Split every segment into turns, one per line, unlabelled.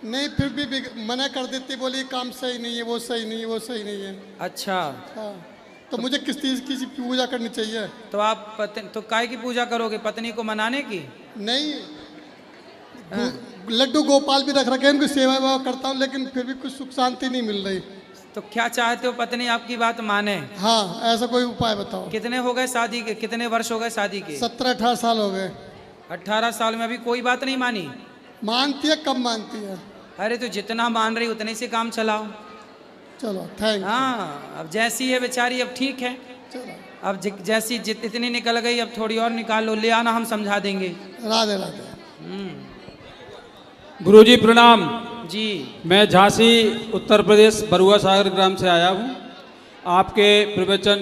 नहीं फिर भी मना कर देती, बोली काम सही नहीं है, वो सही नहीं है, वो सही नहीं है।
अच्छा,
हाँ, तो मुझे किस चीज़ की पूजा करनी चाहिए?
तो आप तो काय की पूजा करोगे? पत्नी को मनाने की?
नहीं, लड्डू गोपाल भी रख रखे हैं, उनकी सेवा वेवा करता हूँ, लेकिन फिर भी कुछ सुख शांति नहीं मिल रही।
तो क्या चाहते हो पत्नी आपकी बात माने?
हाँ, ऐसा कोई उपाय बताओ।
कितने हो गए शादी के? कितने वर्ष हो गए शादी के?
17-18 साल हो गए।
18 साल में अभी कोई बात नहीं मानी?
मानती है, कम मानती है।
अरे तो जितना मान रही उतने से काम चलाओ।
चलो थैंक यू।
हाँ, अब जैसी है बेचारी, अब ठीक है।
चलो,
अब जैसी इतनी निकल गई, अब थोड़ी और निकाल लो, ले आना, हम समझा देंगे।
राधे राधे।
गुरुजी प्रणाम।
जी,
मैं झांसी उत्तर प्रदेश बरुआ सागर ग्राम से आया हूँ। आपके प्रवचन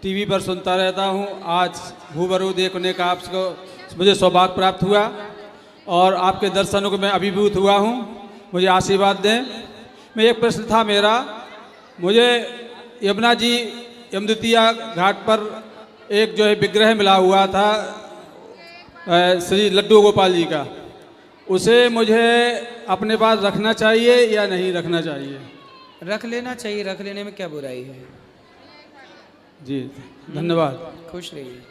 टीवी पर सुनता रहता हूँ। आज भूबरू देखने का आपको मुझे सौभाग्य प्राप्त हुआ और आपके दर्शनों को मैं अभिभूत हुआ हूँ। मुझे आशीर्वाद दें। मैं एक प्रश्न था मेरा, मुझे यमुना जी यमद्वितीया घाट पर एक जो है विग्रह मिला हुआ था श्री लड्डू गोपाल जी का, उसे मुझे अपने पास रखना चाहिए या नहीं रखना चाहिए?
रख लेना चाहिए, रख लेने में क्या बुराई है।
जी धन्यवाद।
खुश रहिए।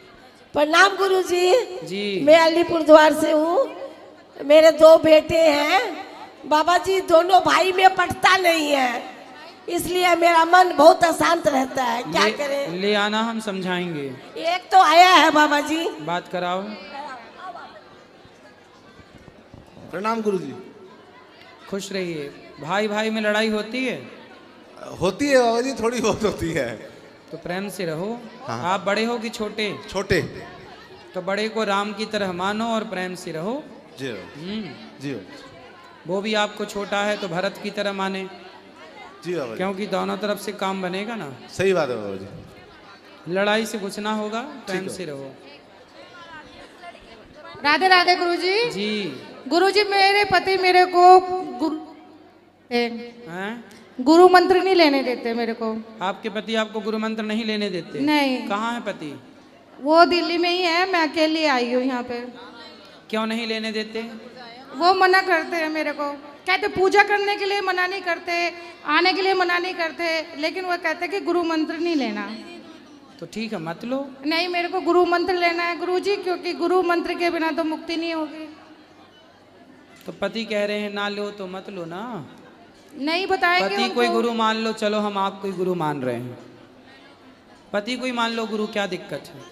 प्रणाम गुरु जी।
जी,
मैं अलीपुर द्वार से हूँ। मेरे 2 बेटे हैं। बाबा जी दोनों भाई में पटता नहीं है, इसलिए मेरा मन बहुत अशांत रहता है। क्या करें?
ले आना, हम समझाएंगे।
एक तो आया है बाबा जी।
बात कराओ।
प्रणाम गुरुजी।
खुश रहिए। भाई भाई में लड़ाई होती है?
होती है बाबा जी, थोड़ी बहुत होती है।
तो प्रेम से रहो।
हाँ।
आप बड़े हो कि छोटे?
छोटे।
तो बड़े को राम की तरह मानो और प्रेम से रहो।
जी जी
वो भी आपको छोटा है तो भरत की तरह माने,
जी बाबा जी।
क्योंकि दोनों तरफ से काम बनेगा ना।
सही बात है बाबा जी।
लड़ाई से कुछ ना होगा, प्रेम से रहो।
राधे राधे गुरुजी।
जी।
गुरुजी मेरे पति मेरे को
हैं?
गुरु मंत्र नहीं लेने देते मेरे को।
आपके पति आपको गुरु मंत्र नहीं लेने देते?
नहीं।
कहाँ है पति?
वो दिल्ली में ही है, मैं अकेली आई हूँ यहाँ पे।
क्यों नहीं लेने देते?
वो मना करते हैं मेरे को, कहते पूजा करने के लिए मना नहीं करते, आने के लिए मना नहीं करते, लेकिन वो कहते कि गुरु मंत्र नहीं लेना।
तो ठीक है, मत लो।
नहीं, मेरे को गुरु मंत्र लेना है गुरुजी, क्योंकि गुरु मंत्र के बिना तो मुक्ति नहीं होगी।
तो पति कह रहे हैं ना लो तो मत लो ना।
नहीं बताएंगे
पति कोई
उनको।
गुरु मान लो, चलो हम आप कोई गुरु मान रहे हैं, पति कोई मान लो गुरु, क्या दिक्कत है?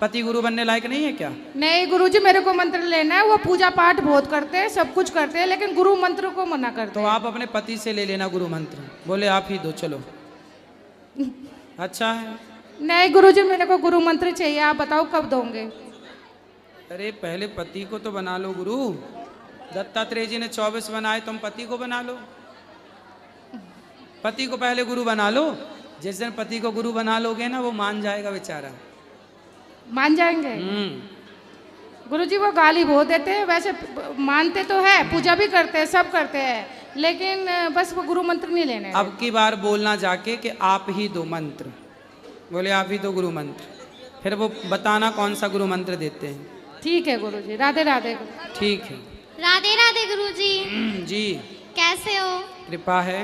पति गुरु बनने लायक नहीं है क्या?
नहीं गुरुजी, मेरे को मंत्र लेना है। वो पूजा पाठ बहुत करते हैं, सब कुछ करते हैं, लेकिन गुरु मंत्र को मना करते
तो
हैं।
आप अपने पति से ले लेना गुरु मंत्र। बोले आप ही दो, चलो। अच्छा है।
नहीं गुरुजी, मेरे को गुरु मंत्र चाहिए। आप बताओ कब दोगे?
अरे पहले पति को तो बना लो गुरु। दत्तात्रेय जी ने 24 बनाए, तुम पति को बना लो। पति को पहले गुरु बना लो। जिस दिन पति को गुरु बना लोगे ना, वो मान जाएगा बेचारा।
मान जाएंगे? गुरुजी वो गाली बहुत देते हैं, वैसे मानते तो है, पूजा भी करते हैं, सब करते हैं, लेकिन बस वो गुरु मंत्र नहीं लेने।
अब की बार बोलना जाके कि आप ही दो मंत्र। बोले आप ही दो गुरु मंत्र, फिर वो बताना कौन सा गुरु मंत्र देते हैं।
ठीक है गुरुजी। राधे राधे।
ठीक है।
राधे राधे गुरुजी।
जी।
कैसे हो?
कृपा है।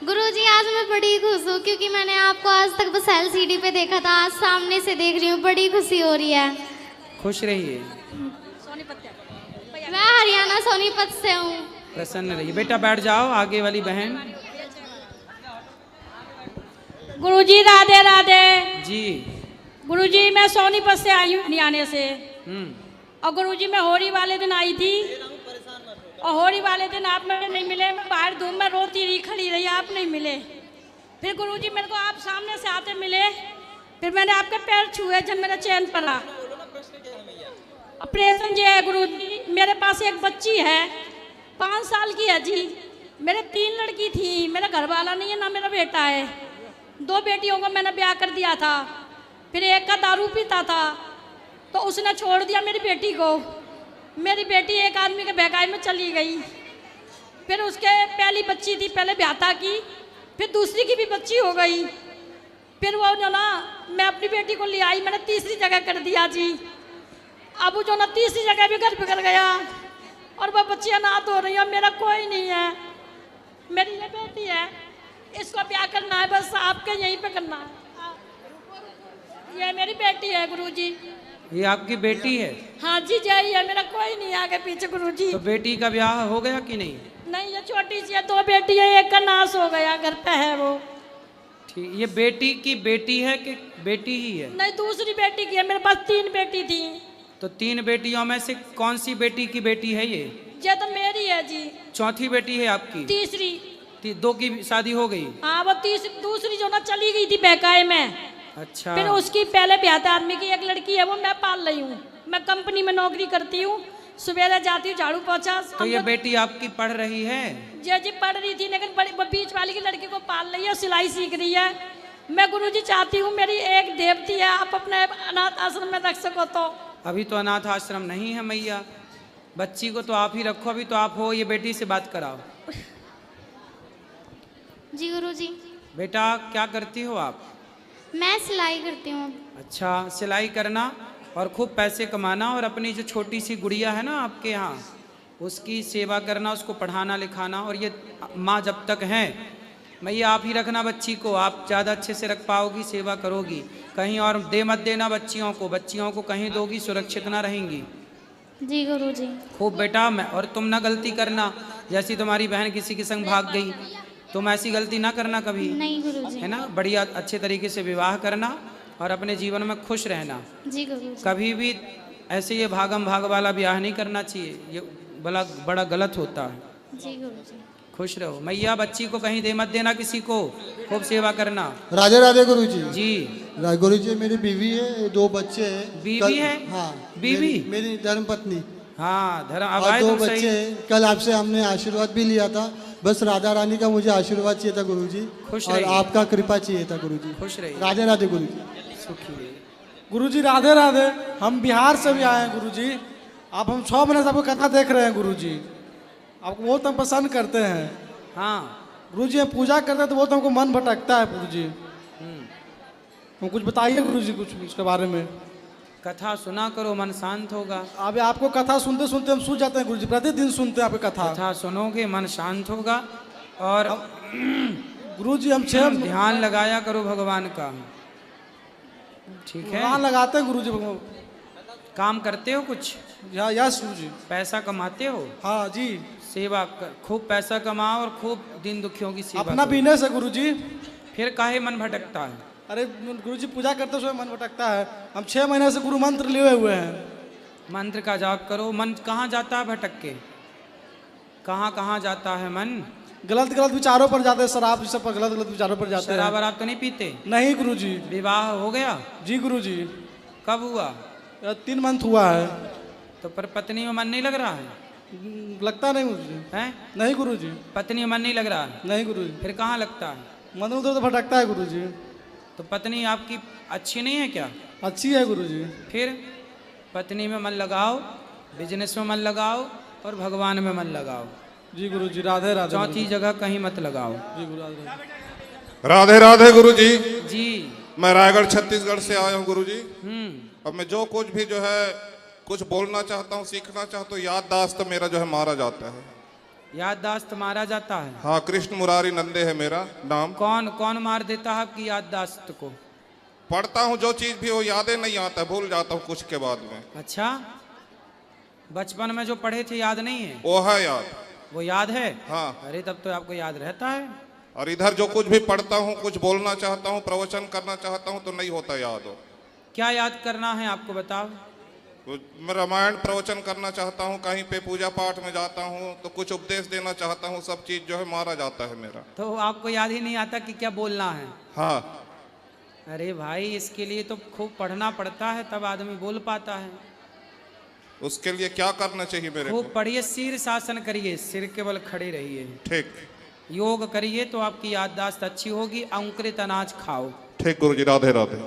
गुरुजी आज मैं बड़ी खुश हूँ, क्योंकि मैंने आपको आज तक बस LCD पे देखा था, आज सामने से देख रही हूँ, बड़ी खुशी हो रही है।
खुश रहिए।
मैं हरियाणा सोनीपत से हूँ।
प्रसन्न रहिए। बेटा बैठ जाओ, आगे वाली बहन।
गुरुजी राधे राधे।
जी।
गुरुजी मैं सोनीपत से आई हूँ हरियाणा से। और गुरुजी मैं होली वाले दिन आई थी, और होली वाले दिन आप मेरे नहीं मिले। मैं बाहर धूप में रोती रही, खड़ी रही, आप नहीं मिले। फिर गुरुजी मेरे को आप सामने से आते मिले, फिर मैंने आपके पैर छुए जब मेरा चैन पड़ा। ऑपरेशन जी है गुरुजी, मेरे पास एक बच्ची है 5 साल की है जी। मेरे 3 लड़की थी, मेरा घर वाला नहीं है, ना मेरा बेटा है। 2 बेटियों को मैंने ब्याह कर दिया था। फिर एक का दारू पीता था, तो उसने छोड़ दिया मेरी बेटी को। मेरी बेटी एक आदमी के बहकाई में चली गई। फिर उसके पहली बच्ची थी, पहले ब्याहता की, फिर दूसरी की भी बच्ची हो गई। फिर वो जो ना मैं अपनी बेटी को ले आई, मैंने तीसरी जगह कर दिया जी। अब जो ना तीसरी जगह भी घर बिगड़ गया। और वो बच्ची अनाथ हो रही है, मेरा कोई नहीं है। मेरी ये बेटी है, इसको ब्याह करना है, बस आपके यहीं पे करना है। ये मेरी बेटी है गुरुजी।
ये आपकी बेटी है?
हाँ जी, जय है, मेरा कोई नहीं आगे पीछे गुरुजी।
तो बेटी का ब्याह हो गया कि नहीं?
नहीं, ये छोटी सी है, 2 बेटी है, एक का नाश हो गया, घर पे है वो।
ठीक, ये बेटी की बेटी है कि बेटी ही है?
नहीं, दूसरी बेटी की है, मेरे पास 3 बेटी थी।
तो 3 बेटियों में से कौन सी बेटी की बेटी है ये?
ये तो मेरी है जी।
चौथी बेटी है आपकी?
तीसरी।
2 की शादी हो गई?
हाँ, वो दूसरी जो ना चली गई थी बहकाए में।
अच्छा।
फिर उसकी पहले ब्याह था आदमी की, एक लड़की है, वो मैं पाल रही हूँ। मैं कंपनी में नौकरी करती हूँ, सुबह जाती हूँ, झाड़ू पोछा।
तो ये बेटी आपकी पढ़ रही है?
जी पढ़ रही थी, लेकिन बड़ी बीच वाली की लड़की को पाल रही है, सिलाई सीख रही है। मैं गुरुजी चाहती हूँ मेरी एक देवती है, आप अपने अनाथ आश्रम में रख सको तो।
अभी तो अनाथ आश्रम नहीं है मैया, बच्ची को तो आप ही रखो, अभी तो आप हो। ये बेटी से बात कराओ।
जी गुरुजी।
बेटा क्या करती हो आप?
मैं सिलाई करती हूँ।
अच्छा, सिलाई करना और खूब पैसे कमाना, और अपनी जो छोटी सी गुड़िया है ना आपके यहाँ, उसकी सेवा करना, उसको पढ़ाना लिखाना। और ये माँ जब तक हैं, मैया आप ही रखना बच्ची को, आप ज़्यादा अच्छे से रख पाओगी, सेवा करोगी। कहीं और दे मत देना बच्चियों को कहीं दोगी, सुरक्षित ना रहेंगी।
जी गुरुजी।
खूब बेटा। मैं और तुम ना गलती करना, जैसी तुम्हारी बहन किसी के संग भाग गई, तुम ऐसी गलती ना करना कभी।
नहीं गुरुजी।
है ना, बढ़िया अच्छे तरीके से विवाह करना और अपने जीवन में खुश रहना।
जी गुरुजी।
कभी भी ऐसे ये भागम भाग वाला ब्याह नहीं करना चाहिए, ये बड़ा गलत होता है।
जी गुरुजी।
खुश रहो। मैया बच्ची को कहीं दे मत देना किसी को, खूब सेवा करना।
राधे राधे गुरुजी।
जी
गुरुजी, मेरी बीवी है, 2 बच्चे हैं।
बीवी है?
हाँ,
बीवी?
मेरी धर्म पत्नी।
हाँ, धर्म। अब
और
आए
2
तुम
बच्चे
सही।
हैं। कल आपसे हमने आशीर्वाद भी लिया था, बस राधा रानी का मुझे आशीर्वाद चाहिए था गुरुजी,
खुश
और
रहिए।
आपका कृपा चाहिए था गुरुजी।
खुश रहिए।
राधे राधे गुरुजी।
सुखी रहिए।
गुरुजी राधे राधे। हम बिहार से भी आए हैं गुरुजी। आप हम 6 महीने से आपको कथा देख रहे हैं गुरुजी, आपको बहुत हम पसंद करते हैं।
हाँ
गुरुजी, हम पूजा करते हैं तो बहुत हमको मन भटकता है गुरुजी। हम कुछ बताइए गुरुजी, कुछ उसके बारे में।
कथा सुना करो, मन शांत होगा।
अब आपको कथा सुनते सुनते हम सूझ जाते हैं गुरुजी, प्रतिदिन सुनते हैं आपकी कथा।
कथा सुनोगे मन शांत होगा। और
गुरुजी हम 6
ध्यान लगाया करो भगवान का, ठीक है?
ध्यान लगाते हैं गुरुजी।
काम करते हो कुछ?
यस गुरुजी।
पैसा कमाते हो?
हाँ जी।
सेवा खूब पैसा कमाओ और खूब दीन दुखियों की सेवा
अपना
करो।
बिजनेस है गुरुजी।
फिर काहे मन भटकता है?
अरे गुरुजी, पूजा करते समय मन भटकता है। हम 6 महीने से गुरु मंत्र लिए हुए हैं।
मंत्र का जाप करो। मन कहाँ जाता है भटक के? कहाँ कहाँ जाता है मन?
गलत विचारों पर जाते हैं, शराब सब पर गलत विचारों पर जाते हैं।
शराब वराब तो नहीं पीते?
नहीं गुरुजी।
विवाह हो गया?
जी गुरुजी।
कब हुआ?
3 मंथ हुआ है।
तो पर पत्नी में मन नहीं लग रहा है?
लगता नहीं गुरुजी।
हैं?
नहीं गुरुजी।
पत्नी में मन नहीं लग रहा है?
नहीं गुरुजी।
फिर कहाँ लगता है?
मन उधर तो भटकता है गुरुजी।
तो पत्नी आपकी अच्छी नहीं है क्या?
अच्छी है गुरुजी।
फिर पत्नी में मन लगाओ, बिजनेस में मन लगाओ और भगवान में मन लगाओ।
जी गुरुजी। राधे राधे।
चौथी जगह कहीं मत लगाओ।
जी गुरु राधे।
राधे राधे गुरुजी।
जी।
मैं रायगढ़ छत्तीसगढ़ से आया हूँ गुरुजी।
हम्म।
अब मैं जो कुछ भी जो है कुछ बोलना चाहता हूँ, सीखना चाहता हूँ, याददाश्त मेरा जो है मारा जाता है।
याददाश्त मारा जाता है?
हाँ, कृष्ण मुरारी नंदे है मेरा नाम।
कौन मार देता है आपकी याददाश्त को?
पढ़ता हूँ जो चीज भी हो यादें नहीं आता, भूल जाता हूँ कुछ के बाद में।
अच्छा, बचपन में जो पढ़े थे याद नहीं है?
वो है याद।
वो याद है?
हाँ।
अरे तब तो आपको याद रहता है।
और इधर जो कुछ भी पढ़ता हूँ, कुछ बोलना चाहता हूँ, प्रवचन करना चाहता हूँ तो नहीं होता याद हो।
क्या याद करना है आपको बताओ?
मैं रामायण प्रवचन करना चाहता हूँ, कहीं पे पूजा पाठ में जाता हूँ तो कुछ उपदेश देना चाहता हूँ, सब चीज जो है मारा जाता है मेरा।
तो आपको याद ही नहीं आता कि क्या बोलना है?
हाँ।
अरे भाई, इसके लिए तो खूब पढ़ना पड़ता है, तब आदमी बोल पाता है।
उसके लिए क्या करना चाहिए मेरे को?
खूब पढ़िए, शीर शासन करिए, सिर के बल खड़े रहिए।
ठीक।
योग करिए तो आपकी याददाश्त अच्छी होगी। अंकुरित अनाज खाओ।
ठीक गुरुजी। राधे राधे।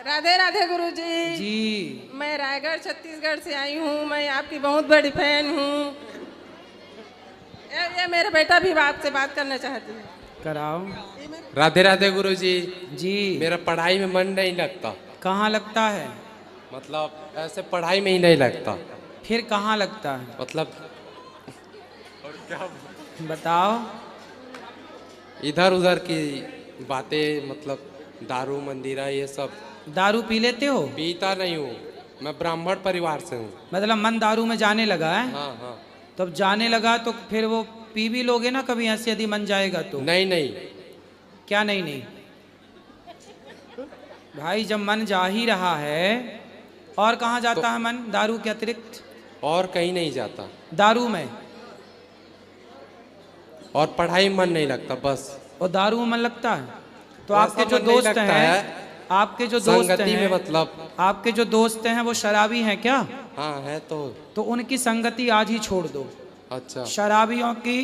राधे राधे गुरुजी।
जी।
मैं रायगढ़ छत्तीसगढ़ से आई हूँ, मैं आपकी बहुत बड़ी फैन हूँ। ये मेरा बेटा भी आपसे बात करना चाहती है।
कराओ।
राधे राधे गुरुजी।
जी।
मेरा पढ़ाई में मन नहीं लगता।
कहाँ लगता है?
मतलब ऐसे पढ़ाई में ही नहीं लगता।
फिर कहाँ लगता है?
मतलब
बताओ।
इधर उधर की बातें, मतलब दारू मंदिरा ये सब।
दारू पी लेते हो?
पीता नहीं हूँ, मैं ब्राह्मण परिवार से हूँ।
मतलब मन दारू में जाने लगा है?
हाँ हाँ।
तब जाने लगा तो फिर वो पी भी लोगे ना कभी ऐसे, यदि मन जाएगा तो?
नहीं नहीं।
क्या नहीं नहीं? भाई जब मन जा ही रहा है, और कहाँ जाता है मन दारू के अतिरिक्त?
और कहीं नहीं जाता।
दारू में?
और पढ़ाई में मन नहीं लगता बस।
और दारू में मन लगता है? तो
वैसा
आपके जो
मन नहीं
दोस्त
लगता
हैं,
है।
आपके जो दोस्त
संगति
हैं,
में मतलब।
आपके जो दोस्त हैं वो शराबी हैं क्या?
हाँ है तो
उनकी संगति आज ही छोड़ दो।
अच्छा।
शराबियों की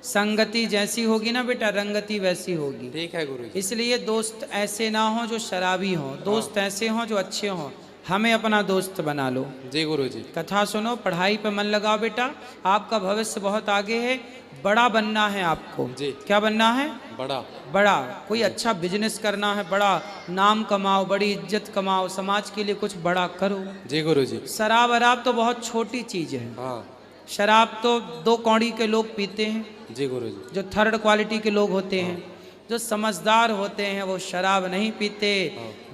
संगति जैसी होगी ना बेटा, रंगति वैसी होगी।
ठीक है गुरुजी।
इसलिए दोस्त ऐसे ना हो जो शराबी हो, दोस्त ऐसे हो जो अच्छे हो। हमें अपना दोस्त बना लो।
जी गुरुजी।
कथा सुनो, पढ़ाई पे मन लगाओ बेटा, आपका भविष्य बहुत आगे है। बड़ा बनना है आपको।
जी।
क्या बनना है?
बड़ा।
बड़ा कोई अच्छा बिजनेस करना है, बड़ा नाम कमाओ, बड़ी इज्जत कमाओ, समाज के लिए कुछ बड़ा करो।
जी गुरुजी।
शराब वराब तो बहुत छोटी चीज है।
हाँ।
शराब तो 2 कौड़ी के लोग पीते हैं।
जी गुरुजी।
जो 3rd क्वालिटी के लोग होते हैं, जो समझदार होते हैं, वो शराब नहीं पीते।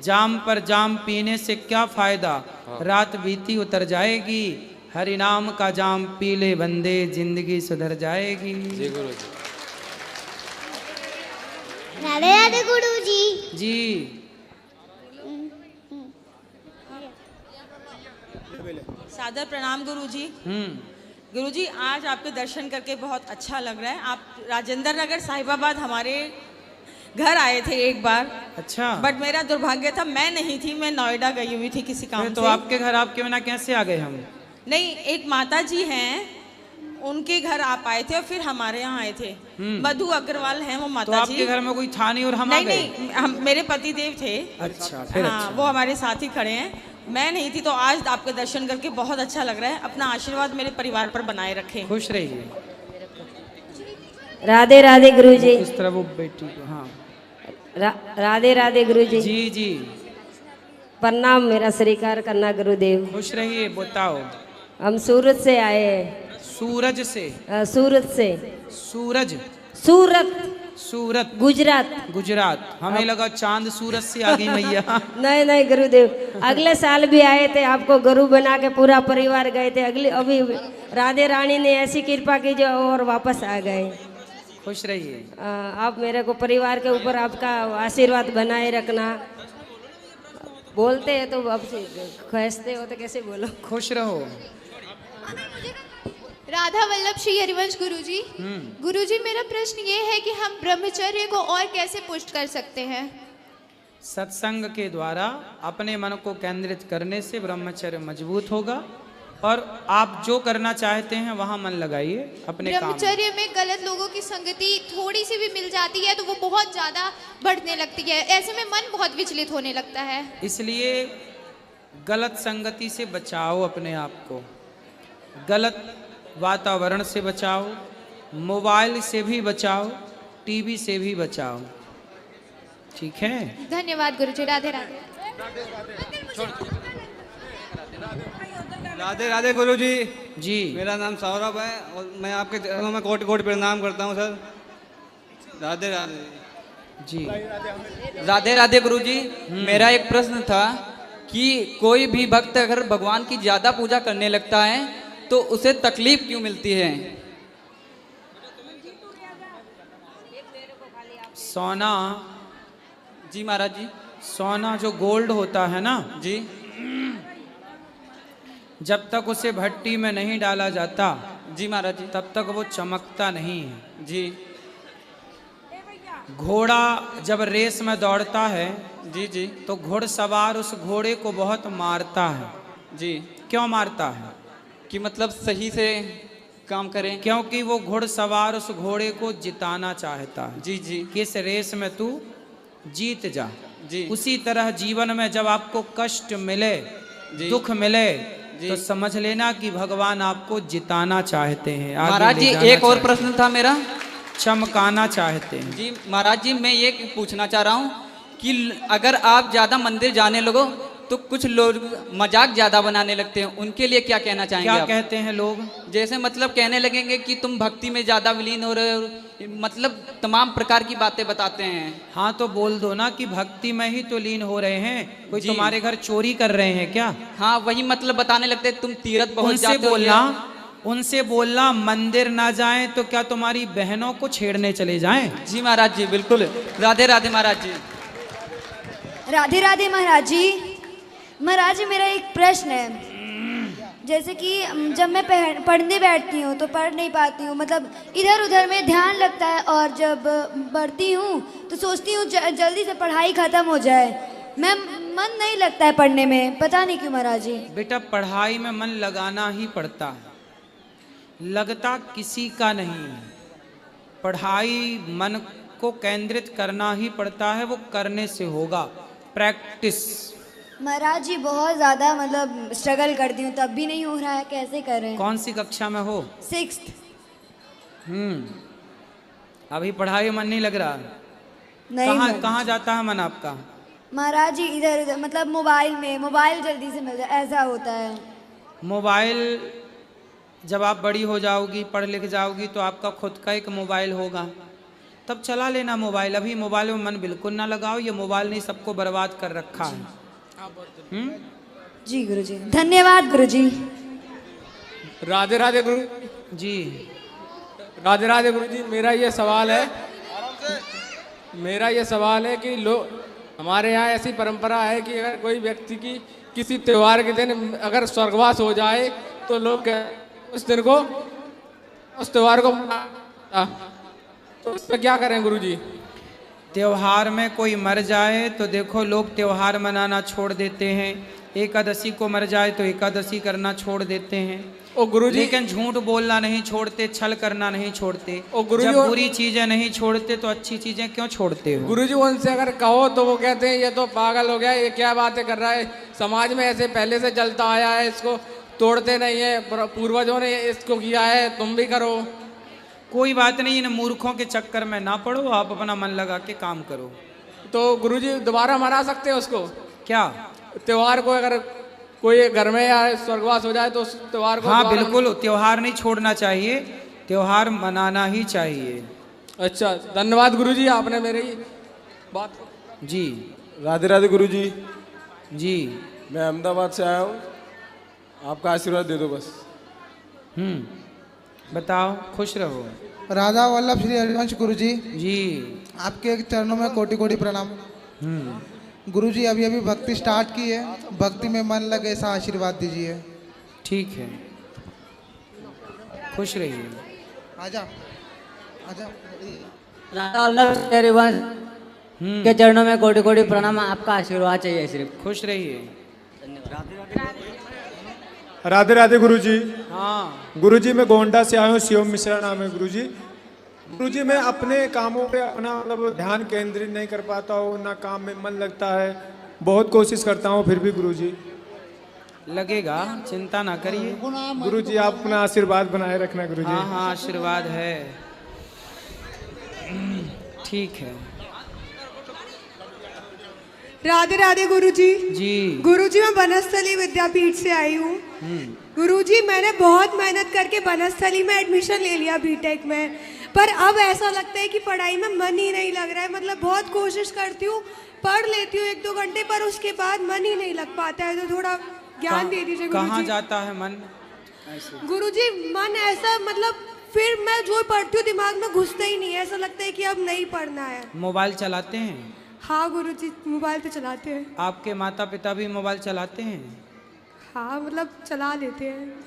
जाम पर जाम पीने से क्या फायदा, रात बीती उतर जाएगी। हरि नाम का जाम पी ले बंदे, जिंदगी सुधर जाएगी।
जी गुरुजी।
राधे राधे गुरुजी।
जी।
सादर प्रणाम गुरुजी। गुरुजी आज आपके दर्शन करके बहुत अच्छा लग रहा है। आप राजेंद्र नगर साहिबाबाद हमारे घर आए थे एक बार।
अच्छा।
बट मेरा दुर्भाग्य था, मैं नहीं थी, मैं नोएडा गई हुई थी किसी काम
तो
से।
आपके घर आपके बिना कैसे आ गए हम?
नहीं, एक माता जी हैं, उनके घर आप आए थे और फिर हमारे यहाँ आए थे। मधु अग्रवाल हैं वो माता
तो
जी।
आपके घर में कोई था नहीं और हम आ गए?
नहीं, हम मेरे पति देव थे।
अच्छा, फिर
हाँ,
अच्छा।
वो हमारे साथ ही खड़े हैं, मैं नहीं थी। तो आज आपके दर्शन करके बहुत अच्छा लग रहा है। अपना आशीर्वाद मेरे परिवार पर बनाए रखें।
खुश रहिए।
राधे राधे गुरुजी।
इस तरह वो बेटी को। हाँ।
राधे राधे गुरुजी।
जी जी।
प्रणाम, मेरा स्वीकार करना गुरुदेव।
खुश रहिए। बताओ।
हम सूरत से आए हैं।
सूरज से?
सूरत से।
सूरज?
सूरत।
सूरत
गुजरात।
गुजरात। हमें लगा चांद सूरज से आ गई मैया।
नहीं नहीं गुरुदेव, अगले साल भी आए थे, आपको गुरु बना के पूरा परिवार गए थे। अभी राधे रानी ने ऐसी कृपा की जो और वापस आ गए।
खुश रहिए।
आप मेरे को परिवार के ऊपर आपका आशीर्वाद बनाए रखना। बोलते हैं तो अब खसते हो तो कैसे बोलो।
खुश रहो।
राधा वल्लभ श्री हरिवंश गुरुजी। गुरुजी, मेरा प्रश्न ये है कि हम ब्रह्मचर्य को और कैसे पुष्ट कर सकते हैं?
सत्संग के द्वारा अपने मन को केंद्रित करने से ब्रह्मचर्य मजबूत होगा, और आप जो करना चाहते हैं वहां मन लगाइए अपने काम।
ब्रह्मचर्य में गलत लोगों की संगति थोड़ी सी भी मिल जाती है तो वो बहुत ज्यादा बढ़ने लगती है। ऐसे में मन बहुत विचलित होने लगता है।
इसलिए गलत संगति से बचाओ अपने आप को, गलत वातावरण से बचाओ, मोबाइल से भी बचाओ, टीवी से भी बचाओ। ठीक है?
धन्यवाद गुरुजी। राधे राधे।
राधे राधे गुरुजी।
जी।
मेरा नाम सौरभ है और मैं आपके चरणों में कोटि कोटि प्रणाम करता हूँ सर। राधे राधे
जी।
राधे राधे गुरुजी। मेरा एक प्रश्न था कि कोई भी भक्त अगर भगवान की ज्यादा पूजा करने लगता है तो उसे तकलीफ क्यों मिलती है?
सोना।
जी महाराज जी।
सोना जो गोल्ड होता है ना
जी,
जब तक उसे भट्टी में नहीं डाला जाता
जी महाराज जी,
तब तक वो चमकता नहीं है।
जी।
घोड़ा जब रेस में दौड़ता है
जी जी,
तो घुड़सवार उस घोड़े को बहुत मारता है।
जी।
क्यों मारता है?
कि मतलब सही से काम करें।
क्योंकि वो घुड़सवार उस घोड़े को जिताना चाहता है।
जी जी।
कि इस रेस में तू जीत जा।
जी।
उसी तरह जीवन में जब आपको कष्ट मिले, दुख मिले, तो समझ लेना कि भगवान आपको जिताना चाहते हैं।
महाराज जी एक और प्रश्न था मेरा।
चमकाना चाहते हैं।
जी महाराज जी, मैं ये पूछना चाह रहा हूँ कि अगर आप ज्यादा मंदिर जाने लगो तो कुछ लोग मजाक ज्यादा बनाने लगते हैं, उनके लिए क्या कहना चाहेंगे
क्या
आप?
कहते हैं लोग?
जैसे मतलब कहने लगेंगे कि तुम भक्ति में ज्यादा विलीन हो रहे हो, मतलब तमाम प्रकार की बातें बताते हैं।
हाँ तो बोल दो ना कि भक्ति में ही तो लीन हो रहे हैं, कोई
जी।
तुम्हारे घर चोरी कर रहे हैं क्या?
हाँ वही मतलब बताने लगते हैं, तुम तीर्थ बहुत
उनसे
जाते हो।
बोलना, उनसे बोलना मंदिर ना जाएं तो क्या तुम्हारी बहनों को छेड़ने चले जाएं?
जी महाराज जी, बिल्कुल। राधे राधे महाराज जी।
राधे राधे महाराज जी। महाराज जी मेरा एक प्रश्न है, जैसे कि जब मैं पढ़ने बैठती हूँ तो पढ़ नहीं पाती हूँ, मतलब इधर उधर में ध्यान लगता है, और जब पढ़ती हूँ तो सोचती हूँ जल्दी से पढ़ाई ख़त्म हो जाए, मैं मन नहीं लगता है पढ़ने में, पता नहीं क्यों महाराज जी।
बेटा पढ़ाई में मन लगाना ही पड़ता है, लगता किसी का नहीं। पढ़ाई मन को केंद्रित करना ही पड़ता है, वो करने से होगा, प्रैक्टिस।
महाराज जी बहुत ज़्यादा मतलब स्ट्रगल करती हूँ तब भी नहीं हो रहा है, कैसे करें?
कौन सी कक्षा में हो?
6th।
अभी पढ़ाई में मन नहीं लग रहा?
नहीं
कहाँ जाता है मन आपका?
महाराज जी इधर उधर, मतलब मोबाइल जल्दी से मिल जाए, ऐसा होता है।
मोबाइल जब आप बड़ी हो जाओगी, पढ़ लिख जाओगी, तो आपका खुद का एक मोबाइल होगा, तब चला लेना मोबाइल। अभी मोबाइल में मन बिल्कुल ना लगाओ, ये मोबाइल ने सबको बर्बाद कर रखा है।
जी गुरुजी, धन्यवाद गुरुजी।
राधे राधे गुरु
जी।
राधे राधे गुरुजी। मेरा ये सवाल है कि लोग, हमारे यहाँ ऐसी परंपरा है कि अगर कोई व्यक्ति की किसी त्योहार के दिन अगर स्वर्गवास हो जाए तो लोग उस दिन को, उस त्योहार को, तो उस पर क्या करें गुरुजी?
त्योहार में कोई मर जाए तो देखो लोग त्योहार मनाना छोड़ देते हैं, एकादशी को मर जाए तो एकादशी करना छोड़ देते हैं।
ओ गुरुजी,
लेकिन झूठ बोलना नहीं छोड़ते, छल करना नहीं छोड़ते।
ओ गुरुजी,
जब बुरी चीजें नहीं छोड़ते तो अच्छी चीजें क्यों छोड़ते हो?
गुरुजी उनसे अगर कहो तो वो कहते हैं ये तो पागल हो गया, ये क्या बातें कर रहा है, समाज में ऐसे पहले से चलता आया है, इसको तोड़ते नहीं है, पूर्वजों ने इसको किया है, तुम भी करो।
कोई बात नहीं, इन मूर्खों के चक्कर में ना पड़ो, आप अपना मन लगा के काम करो।
तो गुरुजी दोबारा मना सकते हैं उसको
क्या?
त्योहार को अगर कोई घर में या स्वर्गवास हो जाए तो उस त्योहार को?
हाँ बिल्कुल, त्योहार नहीं छोड़ना चाहिए, त्योहार मनाना ही चाहिए।
अच्छा धन्यवाद गुरुजी, आपने मेरी बात।
जी
राधे राधे गुरुजी।
जी
मैं अहमदाबाद से आया हूँ, आपका आशीर्वाद दे दो बस।
बताओ, खुश रहो।
राधा वल्लभ श्री हरिवंश गुरुजी
जी,
आपके चरणों में कोटि कोटि प्रणाम। गुरुजी अभी अभी भक्ति स्टार्ट की है, भक्ति में मन लगे ऐसा आशीर्वाद दीजिए।
ठीक है, खुश रहिए।
आजा आजा।
राधा वल्लभ श्री हरिवंश के चरणों में कोटि कोटि प्रणाम, आपका आशीर्वाद चाहिए सिर्फ।
खुश रहिए।
राधे राधे गुरुजी।
हाँ
गुरुजी मैं गोंडा से आया हूँ, शिवम मिश्रा नाम है गुरुजी। गुरुजी मैं अपने कामों पे अपना मतलब ध्यान केंद्रित नहीं कर पाता हूँ, ना काम में मन लगता है, बहुत कोशिश करता हूँ फिर भी गुरुजी।
लगेगा, चिंता ना करिए।
गुरुजी आप अपना आशीर्वाद बनाए रखना गुरुजी।
हाँ हाँ आशीर्वाद है, ठीक है।
राधे राधे गुरुजी।
जी
गुरुजी मैं बनस्थली विद्यापीठ से आई हूँ। गुरुजी मैंने बहुत मेहनत करके बनस्थली में एडमिशन ले लिया बीटेक में, पर अब ऐसा लगता है कि पढ़ाई में मन ही नहीं लग रहा है। मतलब बहुत कोशिश करती हूँ, पढ़ लेती हूँ 1-2 घंटे, पर उसके बाद मन ही नहीं लग पाता है, तो थोड़ा ज्ञान दे दीजिए गुरुजी।
कहाँ जाता है मन?
गुरुजी मन ऐसा मतलब फिर मैं जो पढ़ती हूँ दिमाग में घुसता ही नहीं है, ऐसा लगता है कि अब नहीं पढ़ना है।
मोबाइल चलाते हैं?
हाँ गुरुजी मोबाइल तो चलाते हैं।
आपके माता पिता भी मोबाइल चलाते हैं?
हाँ मतलब चला लेते हैं।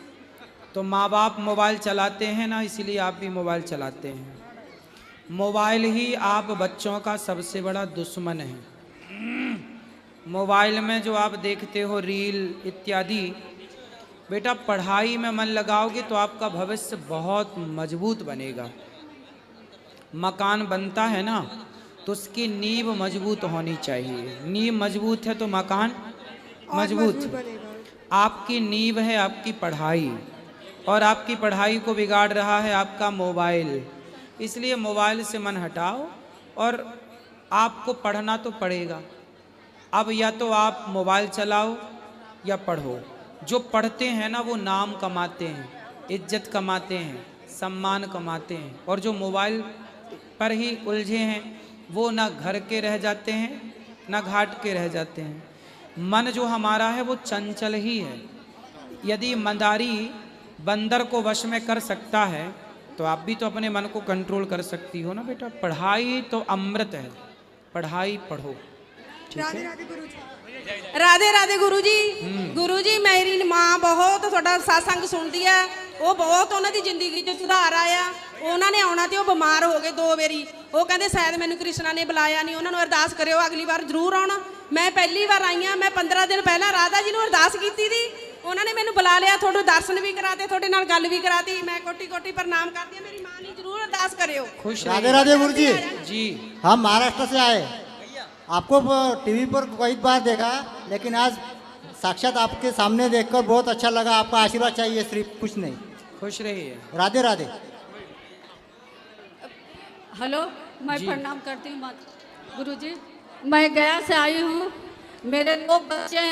तो माँ बाप मोबाइल चलाते हैं ना, इसलिए आप भी मोबाइल चलाते हैं। मोबाइल ही आप बच्चों का सबसे बड़ा दुश्मन है। मोबाइल में जो आप देखते हो रील इत्यादि, बेटा पढ़ाई में मन लगाओगे तो आपका भविष्य बहुत मजबूत बनेगा। मकान बनता है ना, तो उसकी नींव मजबूत होनी चाहिए। नींव मजबूत है तो मकान मजबूत है। आपकी नींव है आपकी पढ़ाई, और आपकी पढ़ाई को बिगाड़ रहा है आपका मोबाइल। इसलिए मोबाइल से मन हटाओ, और आपको पढ़ना तो पड़ेगा। अब या तो आप मोबाइल चलाओ या पढ़ो। जो पढ़ते हैं ना वो नाम कमाते हैं, इज्जत कमाते हैं, सम्मान कमाते हैं, और जो मोबाइल पर ही उलझे हैं वो ना घर के रह जाते हैं ना घाट के रह जाते हैं। मन जो हमारा है वो चंचल ही है। यदि मंदारी बंदर को वश में कर सकता है तो आप भी तो अपने मन को कंट्रोल कर सकती हो ना बेटा। पढ़ाई तो अमृत है, पढ़ाई पढ़ो। ठीक है?
राधे राधे गुरुजी। गुरुजी मेरी माँ बहुत थोड़ा सत्संग सुनती है, वो बहुत उन्होंने जिंदगी च सुधार आया। उन्होंने आना तो बीमार हो गए 2 बारी, वो कहते शायद मैंने कृष्णा ने बुलाया नहीं, उन्होंने अरदास करो अगली बार जरूर आना। मैं पहली बार आई हाँ, मैं 15 दिन पहला राधा जी ने अरदास की थी, उन्होंने मैंने बुला लिया, थोड़े दर्शन भी कराते, थोड़े नाल गल भी कराती। मैं कोटि कोटि प्रणाम करती हूँ, मेरी माँ ने जरूर अरदास करो।
खुश
राधे राधे गुरु जी।
जी
हम महाराष्ट्र से आए, आपको टीवी पर कई बार देखा, लेकिन आज साक्षात आपके सामने देखकर बहुत अच्छा लगा। आपका आशीर्वाद चाहिए, सिर्फ कुछ नहीं।
खुश रहिए।
राधे राधे।
हेलो, मैं
जी।
प्रणाम करती हूँ गुरुजी। मैं गया से आई हूँ, मेरे 2 बच्चे हैं।